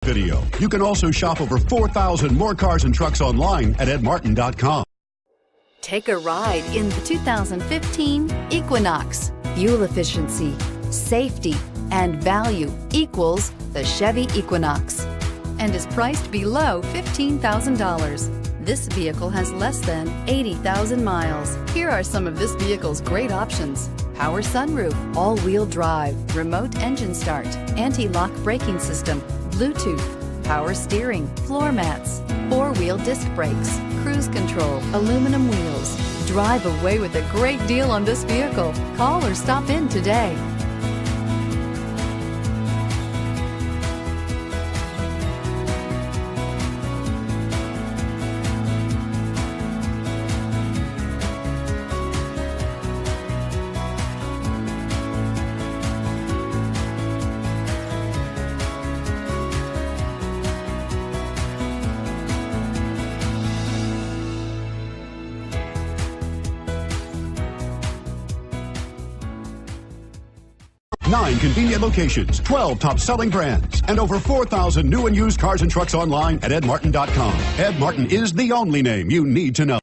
video. You can also shop over 4,000 more cars and trucks online at edmartin.com. Take a ride in the 2015 Equinox. Fuel efficiency, safety, and value equals the Chevy Equinox and is priced below $15,000. This vehicle has less than 80,000 miles. Here are some of this vehicle's great options: power sunroof, all-wheel drive, remote engine start, anti-lock braking system, Bluetooth, power steering, floor mats, four-wheel disc brakes, cruise control, aluminum wheels. Drive away with a great deal on this vehicle. Call or stop in today. Nine convenient locations, 12 top-selling brands, and over 4,000 new and used cars and trucks online at edmartin.com. Ed Martin is the only name you need to know.